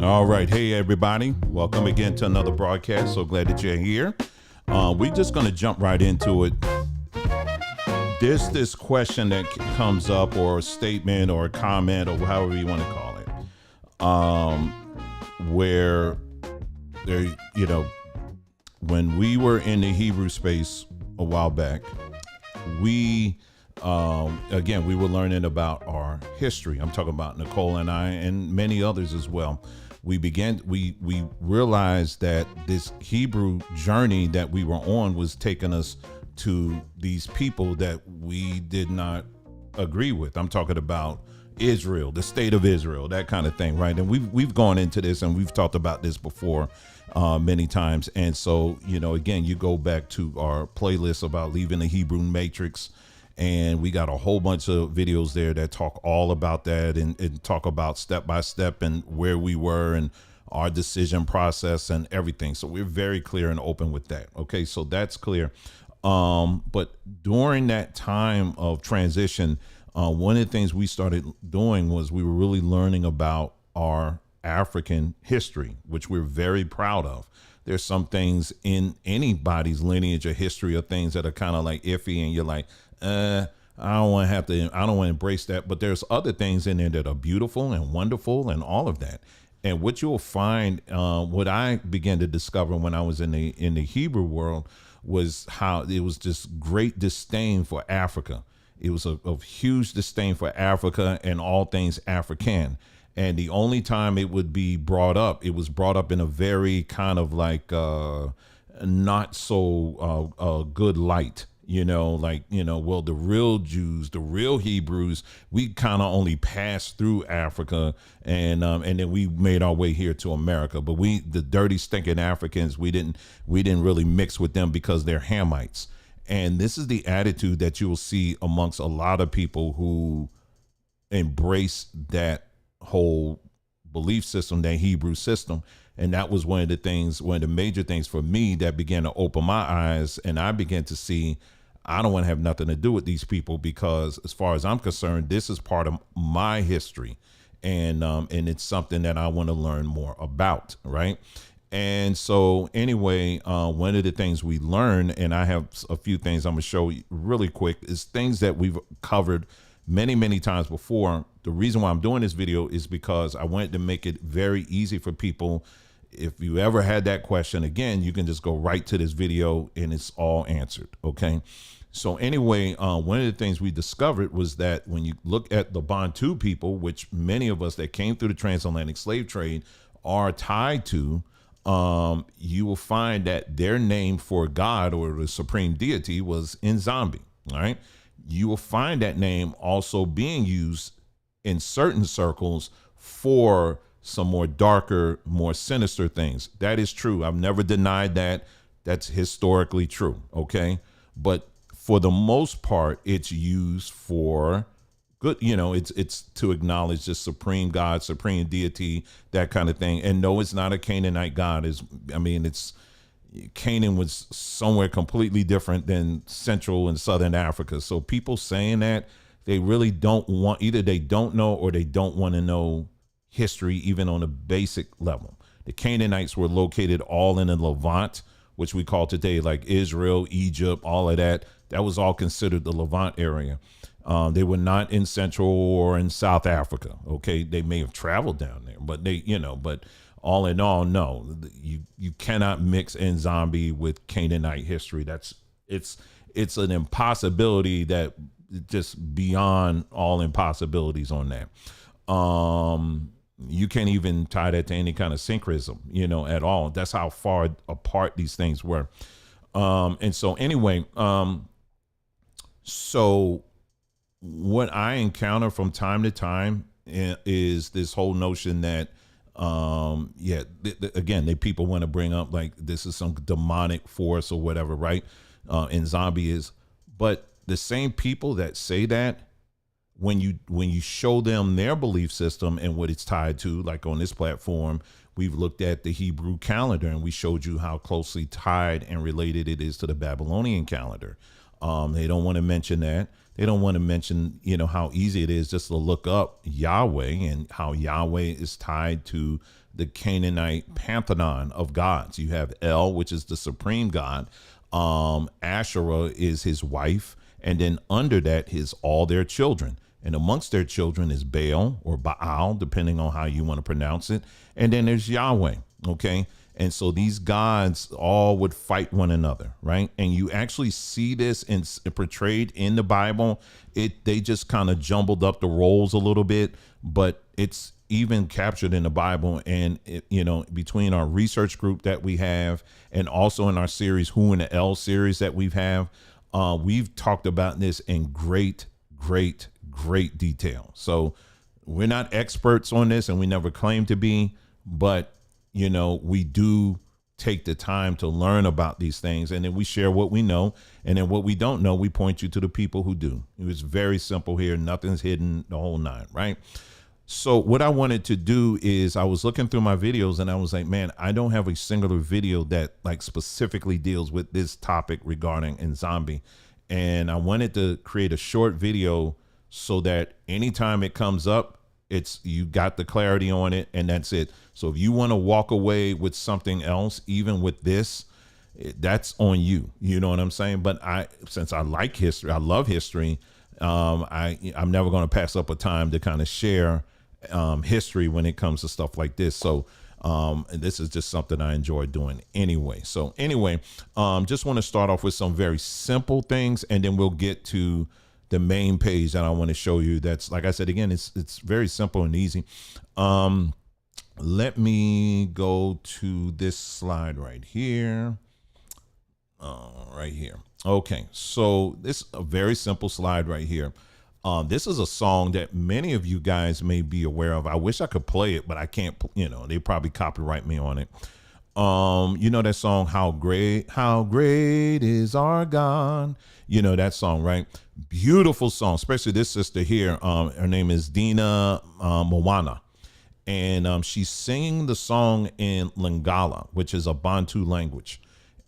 All right. Hey, everybody. Welcome again to another broadcast. So glad that you're here. We're just going to jump right into it. There's this question that comes up, or a statement or a comment, or however you want to call it, where there, when we were in the Hebrew space a while back, we were learning about our history. I'm talking about Nicole and I, and many others as well. We realized that this Hebrew journey that we were on was taking us to these people that we did not agree with. I'm talking about Israel, the state of Israel, that kind of thing, right? And we've gone into this and we've talked about this before many times. And so, again, you go back to our playlist about leaving the Hebrew matrix, and we got a whole bunch of videos there that talk all about that and talk about step by step and where we were and our decision process and everything. So we're very clear and open with that. Okay, so that's clear. But during that time of transition, one of the things we started doing was we were really learning about our African history, which we're very proud of. There's some things in anybody's lineage or history of things that are kind of like iffy, and you're like, I don't want to embrace that. But there's other things in there that are beautiful and wonderful and all of that. And what you'll find, what I began to discover when I was in the Hebrew world, was how it was just great disdain for Africa. It was a huge disdain for Africa and all things African. And the only time it would be brought up, it was brought up in a very kind of like not so good light. Well, the real Jews, the real Hebrews, we kind of only passed through Africa, and then we made our way here to America. But the dirty, stinking Africans, we didn't really mix with them because they're Hamites. And this is the attitude that you will see amongst a lot of people who embrace that whole belief system, that Hebrew system. And that was one of the major things for me that began to open my eyes. And I began to see, I don't want to have nothing to do with these people, because as far as I'm concerned, this is part of my history. And it's something that I want to learn more about. Right. And so anyway, one of the things we learned, and I have a few things I'm going to show you really quick, is things that we've covered many, many times before. The reason why I'm doing this video is because I wanted to make it very easy for people. If you ever had that question, again, you can just go right to this video and it's all answered. Okay. So anyway, one of the things we discovered was that when you look at the Bantu people, which many of us that came through the transatlantic slave trade are tied to, you will find that their name for God or the supreme deity was Nzambe. All right. You will find that name also being used in certain circles for some more darker, more sinister things. That is true. I've never denied that. That's historically true. Okay. But for the most part, it's used for good. It's to acknowledge the supreme God, supreme deity, that kind of thing. And no, it's not a Canaanite God. Canaan was somewhere completely different than Central and Southern Africa. So people saying that, they really don't want, either they don't know or they don't want to know history, even on a basic level. The Canaanites were located all in the Levant, which we call today like Israel, Egypt, all of that. That was all considered the Levant area. They were not in Central or in South Africa. Okay. They may have traveled down there, but but all in all, no, you cannot mix Nzambe with Canaanite history. It's an impossibility, that just beyond all impossibilities on that. You can't even tie that to any kind of syncretism, at all. That's how far apart these things were. And so anyway, so what I encounter from time to time is this whole notion that, again, people want to bring up like this is some demonic force or whatever, right? And zombie is, but the same people that say that, when you show them their belief system and what it's tied to, like on this platform, we've looked at the Hebrew calendar and we showed you how closely tied and related it is to the Babylonian calendar. They don't want to mention that. They don't want to mention, how easy it is just to look up Yahweh and how Yahweh is tied to the Canaanite pantheon of gods. You have El, which is the supreme god. Asherah is his wife. And then under that is all their children. And amongst their children is Baal or Baal, depending on how you want to pronounce it. And then there's Yahweh. Okay. And so these gods all would fight one another, right? And you actually see this portrayed in the Bible. They just kind of jumbled up the roles a little bit, but it's even captured in the Bible. And between our research group that we have, and also in our series Who in the L series that we've talked about this in great detail. So we're not experts on this, and we never claim to be, but we do take the time to learn about these things, and then we share what we know, and then what we don't know, we point you to the people who do. It was very simple here. Nothing's hidden, the whole nine, right? So what I wanted to do is I was looking through my videos and I was like, man, I don't have a singular video that like specifically deals with this topic regarding Nzambe. And I wanted to create a short video so that anytime it comes up, you got the clarity on it, and that's it. So if you want to walk away with something else, even with this, that's on you. You know what I'm saying? But since I like history, I love history. I'm never going to pass up a time to kind of share history when it comes to stuff like this. So this is just something I enjoy doing anyway. So anyway, just want to start off with some very simple things, and then we'll get to the main page that I want to show you. That's, like I said, again, it's very simple and easy. Let me go to this slide right here. Right here. Okay, so this is a very simple slide right here. This is a song that many of you guys may be aware of. I wish I could play it, but I can't. They probably copyright me on it. That song, how great is our God. That song, right? Beautiful song, especially this sister here. Her name is Dina Moana, and she's singing the song in Lingala, which is a Bantu language.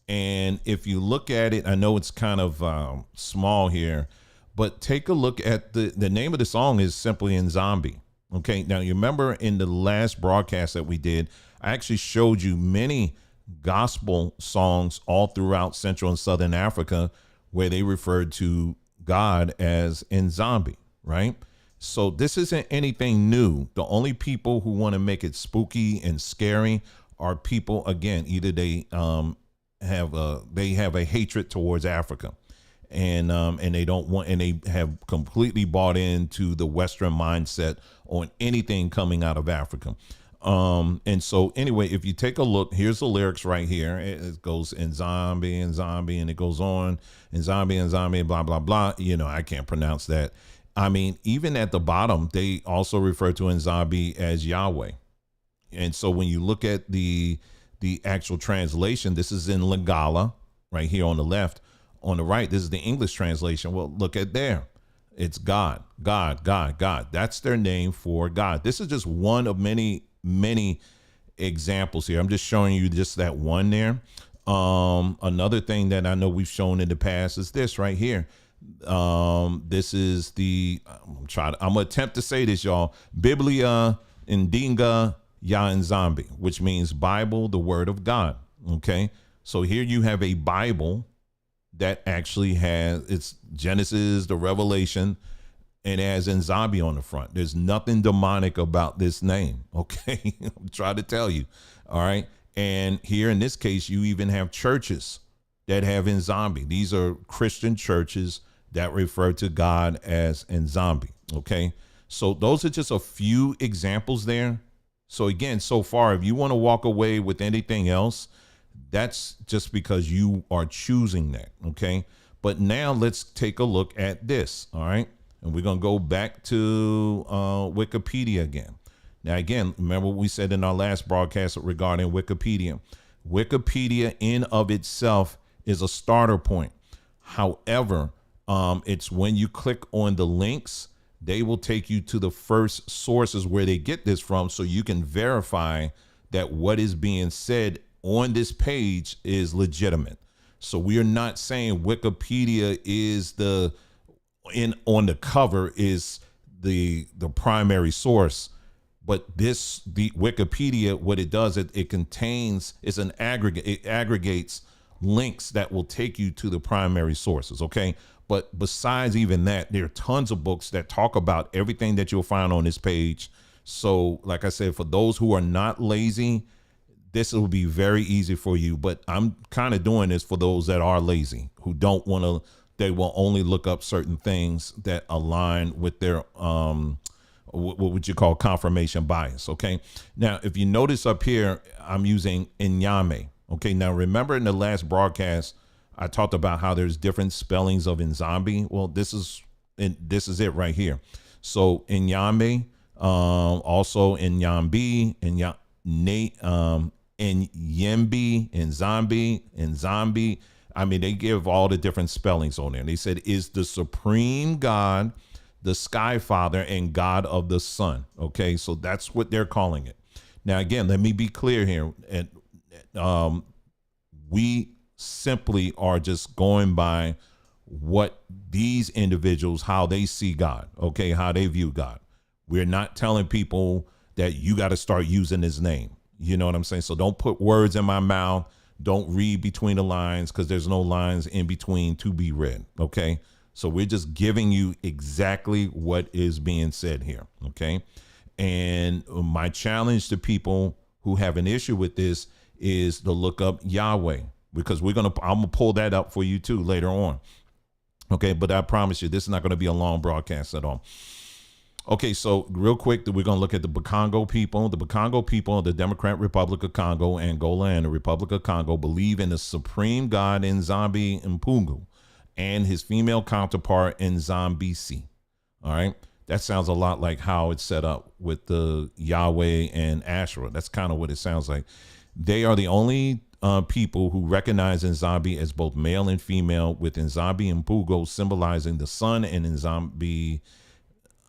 And if you look at it, I know it's kind of small here, but take a look at the name of the song is simply Nzambe. Okay, now you remember in the last broadcast that we did, I actually showed you many gospel songs all throughout Central and Southern Africa where they referred to God as Nzambe, right? So this isn't anything new. The only people who want to make it spooky and scary are people, again, either they have a hatred towards Africa, and they don't want, and they have completely bought into the Western mindset on anything coming out of Africa. And so anyway, if you take a look, here's the lyrics right here. It goes Nzambe, and it goes on Nzambe, blah, blah, blah. I can't pronounce that. I mean, even at the bottom, they also refer to Nzambe as Yahweh. And so when you look at the actual translation, this is in Lingala right here on the left. On the right, this is the English translation. Well, look at there. It's God. That's their name for God. This is just one of many examples here. I'm just showing you just that one there. Another thing that I know we've shown in the past is this right here. This is I'm gonna attempt to say this, y'all. Biblia Indinga Ya Nzambe, which means Bible, the word of God. Okay. So here you have a Bible that actually has its Genesis, the Revelation, and it has Nzambe on the front. There's nothing demonic about this name. Okay. I'm trying to tell you. All right. And here in this case, you even have churches that have Nzambe. These are Christian churches that refer to God as Nzambe. Okay. So those are just a few examples there. So again, so far, if you want to walk away with anything else, that's just because you are choosing that. Okay. But now let's take a look at this. All right. And we're going to go back to Wikipedia again. Now, again, remember what we said in our last broadcast regarding Wikipedia. Wikipedia in of itself is a starter point. However, it's when you click on the links, they will take you to the first sources where they get this from, so you can verify that what is being said on this page is legitimate. So we are not saying Wikipedia is on the cover is the primary source. But the Wikipedia, what it does, it contains, it's an aggregate, it aggregates links that will take you to the primary sources. Okay. But besides even that, there are tons of books that talk about everything that you'll find on this page. So like I said, for those who are not lazy, this will be very easy for you. But I'm kind of doing this for those that are lazy, who don't want to, they will only look up certain things that align with their, what would you call confirmation bias. Okay. Now, if you notice up here, I'm using Nzambe. Okay. Now, remember in the last broadcast, I talked about how there's different spellings of Nzambe. Well, this is it right here. So Nzambe, also Nzambe, Nyembi, Nzambe. I mean, they give all the different spellings on there. They said is the supreme God, the Sky Father, and God of the Sun. Okay, so that's what they're calling it. Now, again, let me be clear here. And we simply are just going by what these individuals, how they see God, okay, how they view God. We're not telling people that you got to start using his name. You know what I'm saying? So don't put words in my mouth. Don't read between the lines, because there's no lines in between to be read. Okay. So we're just giving you exactly what is being said here. Okay. And my challenge to people who have an issue with this is to look up Yahweh, because I'm going to pull that up for you too later on. Okay. But I promise you, this is not going to be a long broadcast at all. Okay, so real quick, we're going to look at the Bakongo people. The Bakongo people of the Democratic Republic of Congo, Angola, and the Republic of Congo believe in the supreme God Nzambe Mpungu and his female counterpart Nzambisi. All right, that sounds a lot like how it's set up with the Yahweh and Asherah. That's kind of what it sounds like. They are the only people who recognize Nzambe as both male and female, with Nzambe Mpungu symbolizing the sun and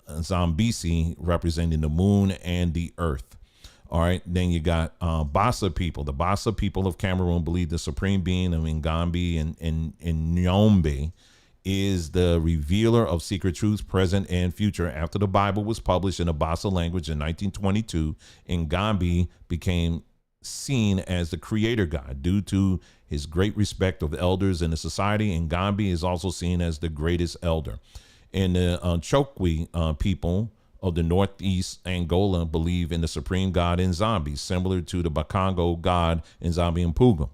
Nzambisi representing the moon and the earth. All right. Then you got Bassa people. The Bassa people of Cameroon believe the supreme being of Ngambi and Nyombe is the revealer of secret truths, present and future. After the Bible was published in the Bassa language in 1922, Ngambi became seen as the creator God due to his great respect of elders in the society. Ngambi is also seen as the greatest elder. And the Chokwe people of the Northeast Angola believe in the supreme God Nzambe, similar to the Bakongo God Nzambe Mpungu,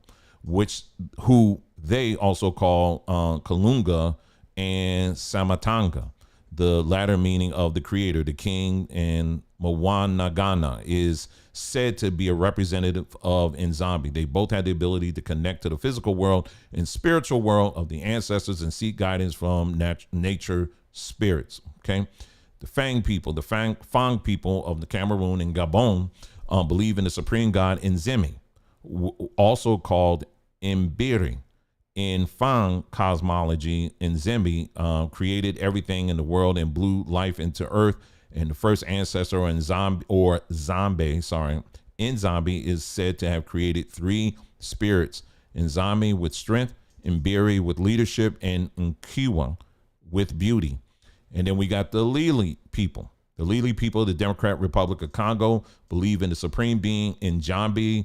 who they also call Kalunga and Samatanga. The latter meaning of the creator, the king, and Mwanagana is said to be a representative of Nzambe. They both had the ability to connect to the physical world and spiritual world of the ancestors and seek guidance from nature spirits. Okay. The Fang people, the Fang people of the Cameroon and Gabon believe in the supreme God Nzemi, also called Mbiri. In Fang cosmology, Nzemi created everything in the world and blew life into earth. And the first ancestor Nzambe is said to have created three spirits: Nzambe with strength, Mbiri with leadership, and Nkiwa with beauty. And then we got the Lili people. The Lili people of the Democratic Republic of Congo believe in the supreme being Nzambe,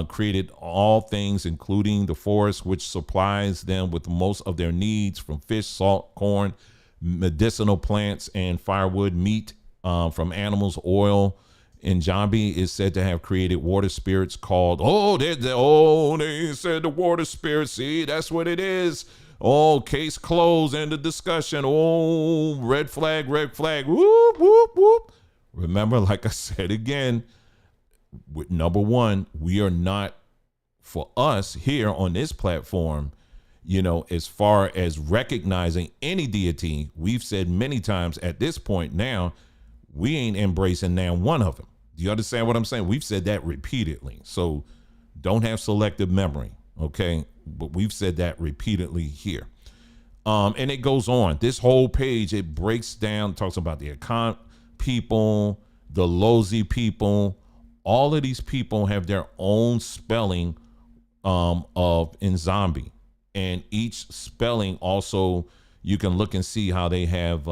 created all things, including the forest, which supplies them with most of their needs, from fish, salt, corn, medicinal plants, and firewood, meat from animals, oil. Nzambe is said to have created water spirits called, they said the water spirits. See, that's what it is. Oh, case closed, end of discussion. Oh, red flag, whoop, whoop, whoop. Remember, like I said again, with number one, we are not, for us here on this platform, as far as recognizing any deity, we've said many times at this point now, we ain't embracing now one of them. Do you understand what I'm saying? We've said that repeatedly. So don't have selective memory. Okay. But we've said that repeatedly here. And it goes on. This whole page, it breaks down, talks about the Akan people, the Lozi people. All of these people have their own spelling of Nzambe. And each spelling also, you can look and see how they have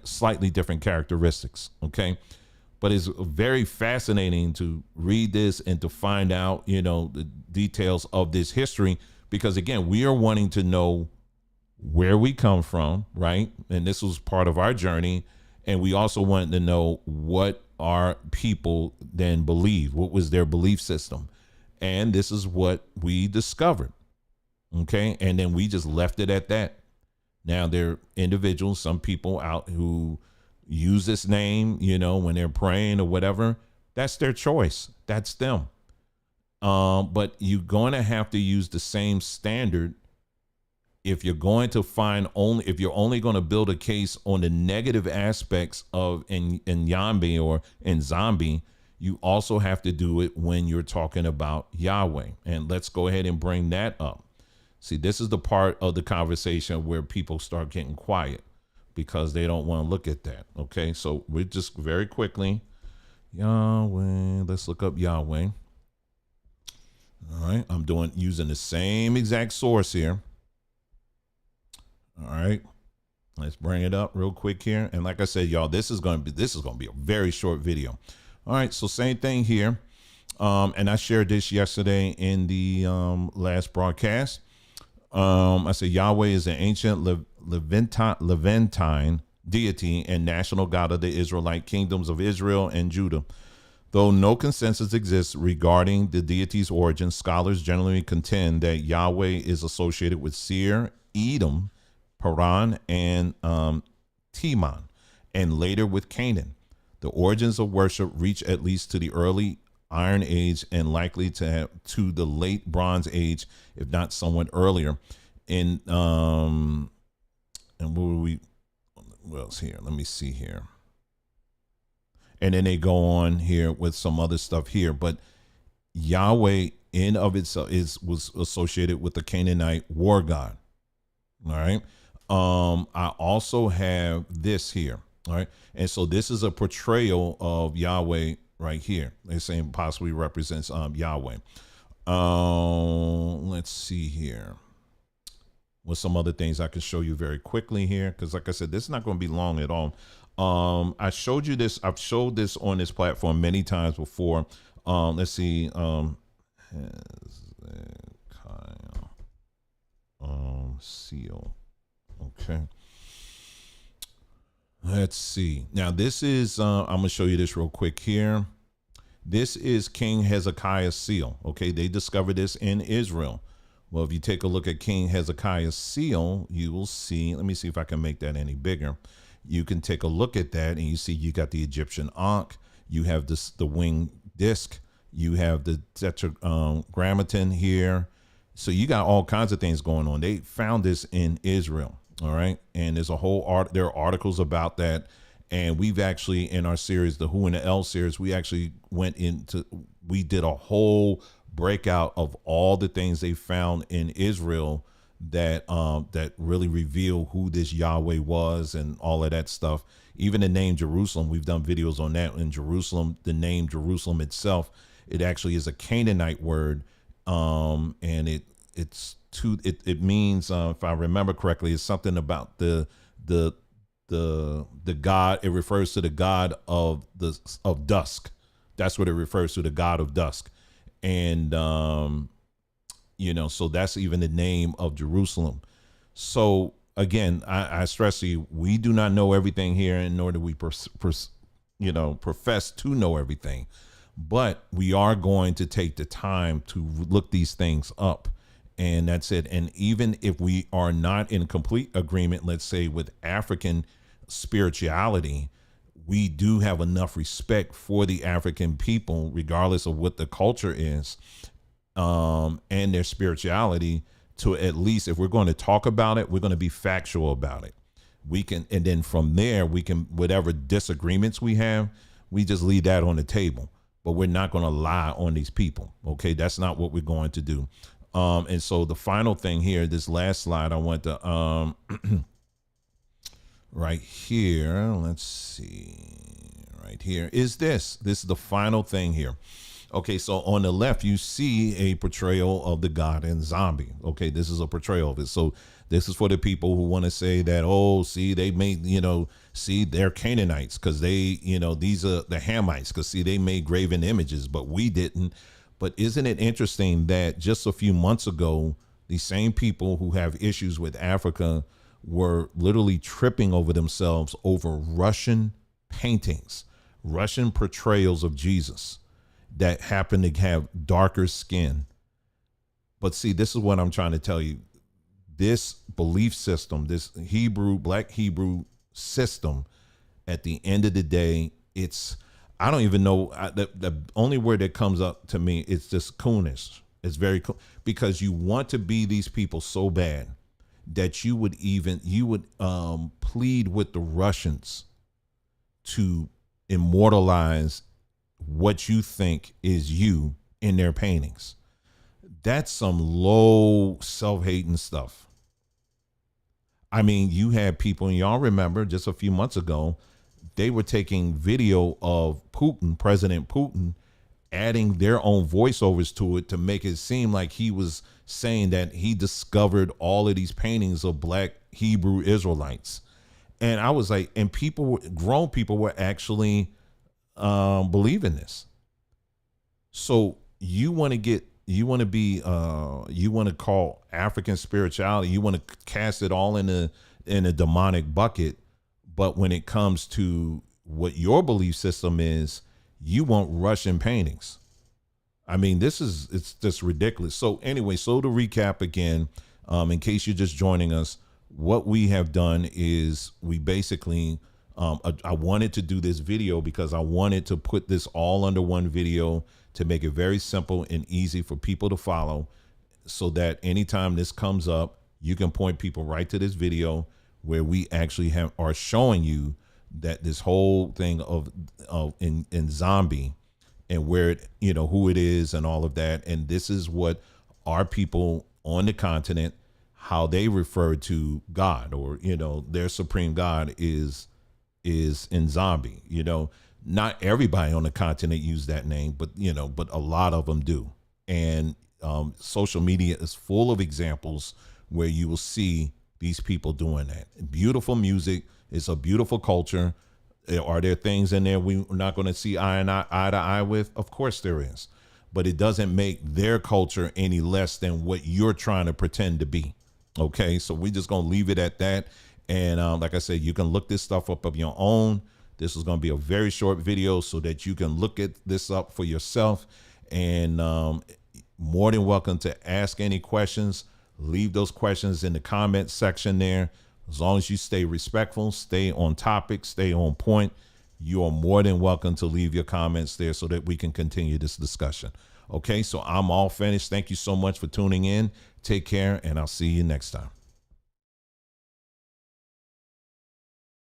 slightly different characteristics. Okay. but it's very fascinating to read this and to find out, you know, the details of this history, because again, we are wanting to know where we come from, right? And this was part of our journey. And we also wanted to know what our people then believed, what was their belief system. And this is what we discovered. Okay. And then we just left it at that. Now there are individuals, some people out who use this name, you know, when they're praying or whatever. That's their choice. That's them. But you're going to have to use the same standard if you're going to if you're only going to build a case on the negative aspects of Nzambe or Nzambe, you also have to do it when you're talking about Yahweh. And let's go ahead and bring that up. See, this is the part of the conversation where people start getting quiet because they don't want to look at that. Okay, so we're just very quickly, Yahweh, let's look up Yahweh. All right, I'm using the same exact source here. All right, let's bring it up real quick here. And like I said, y'all, this is going to be a very short video. All right, so same thing here. And I shared this yesterday in the last broadcast. I said Yahweh is an ancient Levantine deity and national god of the Israelite kingdoms of Israel and Judah. Though no consensus exists regarding the deity's origin, scholars generally contend that Yahweh is associated with Seir, Edom, Paran, and Teman, and later with Canaan. The origins of worship reach at least to the early Iron Age and likely to the late Bronze Age, if not somewhat earlier. And what else here? Let me see here. And then they go on here with some other stuff here, but Yahweh in of itself was associated with the Canaanite war god. All right. I also have this here. All right. And so this is a portrayal of Yahweh right here. They're saying possibly represents Yahweh. Let's see here. With some other things I can show you very quickly here, because like I said, this is not going to be long at all. I showed you this. I've showed this on this platform many times before. Let's see. Seal. Okay. Let's see. Now this is, I'm going to show you this real quick here. This is King Hezekiah's seal. Okay. They discovered this in Israel. Well, if you take a look at King Hezekiah's seal, you will see, let me see if I can make that any bigger. You can take a look at that and you see you got the Egyptian Ankh, you have this, the wing disc, you have the tetragrammaton here. So you got all kinds of things going on. They found this in Israel. All right. And there's a whole there are articles about that. And we've actually, in our series, the Who and the L series, we actually we did a whole breakout of all the things they found in Israel that really reveal who this Yahweh was and all of that stuff. Even the name Jerusalem, we've done videos on that. In Jerusalem, the name Jerusalem itself, it actually is a Canaanite word, and it means, if I remember correctly, it's something about the god. It refers to the god of dusk. That's what it refers to, the god of dusk. And so that's even the name of Jerusalem. So again, I stress to you, we do not know everything here, and nor do we profess to know everything, but we are going to take the time to look these things up. And that's it. And even if we are not in complete agreement, let's say with African spirituality, we do have enough respect for the African people, regardless of what the culture is, and their spirituality, to at least, if we're going to talk about it, we're going to be factual about it. We can, and then from there, we can, whatever disagreements we have, we just leave that on the table, but we're not going to lie on these people. Okay. That's not what we're going to do. And so the final thing here, this last slide, I want to, right here, let's see, right here is this is the final thing here. Okay, so on the left, you see a portrayal of the god Nzambe. Okay, this is a portrayal of it. So this is for the people who want to say that, oh, see, they made, see, they're Canaanites because they, these are the Hamites because, see, they made graven images, but we didn't. But isn't it interesting that just a few months ago, the same people who have issues with Africa were literally tripping over themselves over Russian paintings, Russian portrayals of Jesus that happen to have darker skin. But see, this is what I'm trying to tell you. This belief system, this Black Hebrew system, at the end of the day, I don't even know. The only word that comes up to me is just coonish. It's very cool because you want to be these people so bad that you would plead with the Russians to immortalize what you think is you in their paintings. That's some low self-hating stuff. I mean, you had people, and y'all remember just a few months ago, they were taking video of Putin, President Putin, adding their own voiceovers to it to make it seem like he was saying that he discovered all of these paintings of Black Hebrew Israelites. And I was like, and grown people were actually believing this. So you want to call African spirituality, you want to cast it all in a demonic bucket. But when it comes to what your belief system is, you want Russian paintings. I mean, it's just ridiculous. So anyway, so to recap again, in case you're just joining us, what we have done is we basically, I wanted to do this video because I wanted to put this all under one video to make it very simple and easy for people to follow, so that anytime this comes up, you can point people right to this video where we actually are showing you that this whole thing in Nzambe and where it, who it is and all of that. And this is what our people on the continent, how they refer to God, or, their supreme God is Nzambe. Not everybody on the continent use that name, but a lot of them do. And social media is full of examples where you will see these people doing that. Beautiful music. It's a beautiful culture. Are there things in there we're not going to see eye to eye with? Of course there is. But it doesn't make their culture any less than what you're trying to pretend to be. Okay, so we're just going to leave it at that. And like I said, you can look this stuff up of your own. This is going to be a very short video so that you can look at this up for yourself. And more than welcome to ask any questions. Leave those questions in the comment section there. As long as you stay respectful, stay on topic, stay on point, you are more than welcome to leave your comments there so that we can continue this discussion. Okay, so I'm all finished. Thank you so much for tuning in. Take care, and I'll see you next time.